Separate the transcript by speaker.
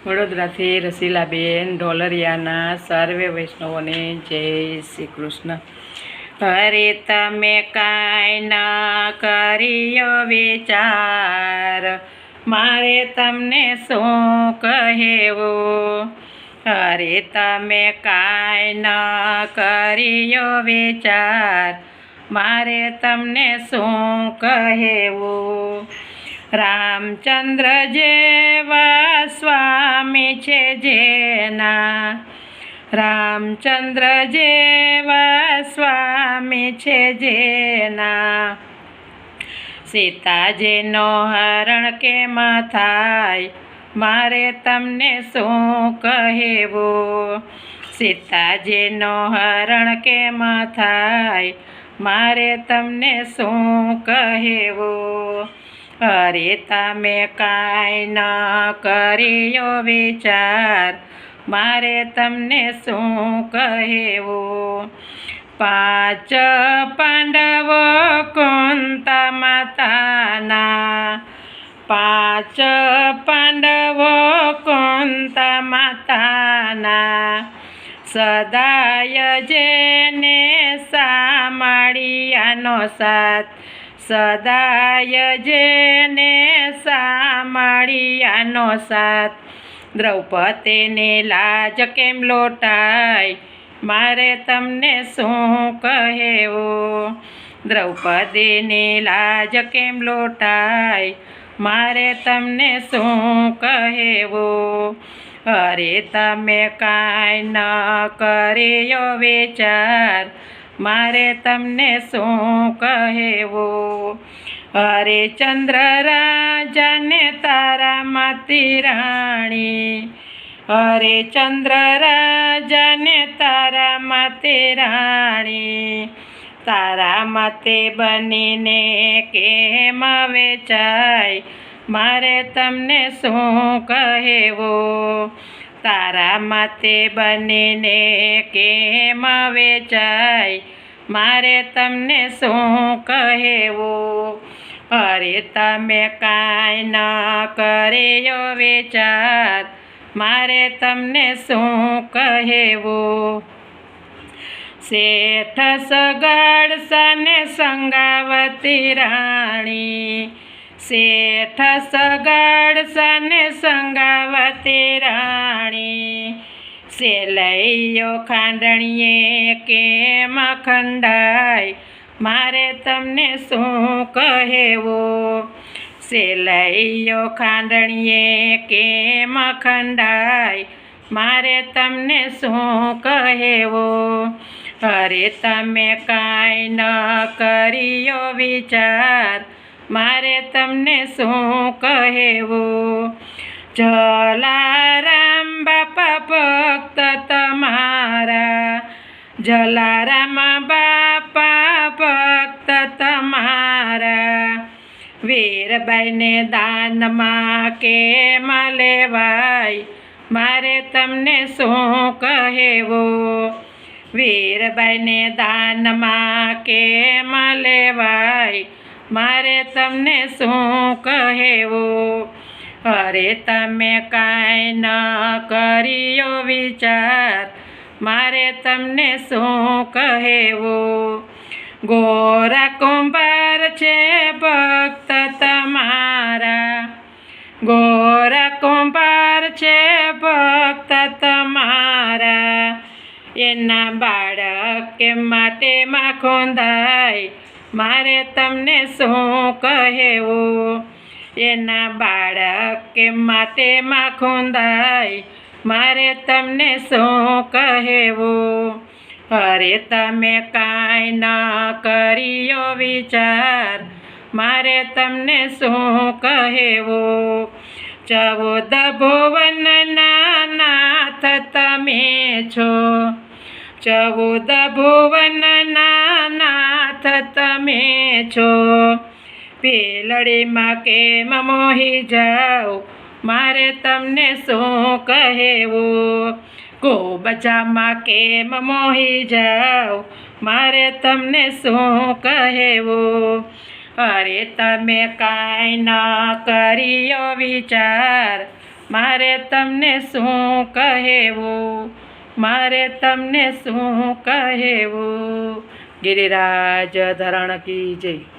Speaker 1: વડોદરાથી રસીલાબેન ઢોલરિયાના સર્વે વૈષ્ણવોને જય શ્રી કૃષ્ણ. અરે તમે કાંઈ ન કર્યો વિચાર, મારે તમને શું કહેવું. અરે તમે કાંઈ ન કર્યો વિચાર, મારે તમને શું કહેવું. રામચંદ્ર જેવા સ્વામી છે જેના, રામચંદ્ર જેવા સ્વામી છે જેના, સીતાજીનો હરણ કેમ થાય, મારે તમને શું કહેવું. સીતાજીનો હરણ કેમ થાય, મારે તમને શું કહેવું. અરે તમે કાંઈ ન કર્યો વિચાર, મારે તમને શું કહેવું. 5 પાંડવો કુંતા માતાના, 5 પાંડવો કુંતા માતાના, સદાય જેને સામળિયાનો સાથ, સદાય જેને સામળિયાનો સાથ. દ્રૌપદીની લાજ કેમ લોટાય, મારે તમને શું કહેવું. દ્રૌપદીની લાજ કેમ લોટાય, મારે તમને શું કહેવું. અરે તમે કાંઈ ન કર્યો વિચાર, મારે તમને શું કહેવું. હરિશ્ચંદ્ર રાજાને તારામતી રાણી, હરિશ્ચંદ્ર રાજાને તારામતી રાણી, તારામતી બનીને કેમ વેચાય, મારે તમને શું કહેવું. તારામતી બનીને કેમ વેચાય, મારે તમને શું કહેવું. અરે તમે કાંઈ ન કર્યો વિચાર, મારે તમને શું કહેવું. શેઠ સગાડસાને સંગાવતી રાણી, શેઠ સગાડસાને સંગાવતી રાણી, સેલૈયો ખાંડણીએ કેમ ખંડાય, મારે તમને શું કહેવું. સેલૈયો ખાંડણીએ કેમ ખંડાય, મારે તમને શું કહેવું. અરે તમે કાંઈ ન કર્યો વિચાર, મારે તમને શું કહેવું. જલારામ બાપા ભક્ત તમારા, જલારામ બાપા ભક્ત તમારા, વીરબાઈને દાનમાં કેમ લેવાય, મારે તમને શું કહેવું. વીરબાઈને દાનમાં કેમ લેવાય, મારે તમને શું કહેવું. અરે તમે કાંઈ ન કર્યો વિચાર, મારે તમને શું કહેવું. ગોરા કુંભાર છે ભક્ત તમારા, ગોરા કુંભાર છે ભક્ત તમારા, એના બાળક માટે માખણ થાય, મારે તમને શું કહેવું. એના બાળક માટે માખણ થાય, મારે તમને શું કહેવું. અરે તમે કાંઈ ન કર્યો વિચાર, મારે તમને શું કહેવું. 14 ભુવનના નાથ તમે છો, 14 ભુવનના નાથ તમે છો, પેલડીમાં કેમ મોહી જાઓ, મારે તમને શું કહેવું. ગોબજામાં કેમ મોહી જાઓ, મારે તમને શું કહેવું. અરે તમે કાંઈ ન કર્યો વિચાર, મારે તમને શું કહેવું, મારે તમને શું કહેવું. ગિરિરાજ ધરણ કી જય.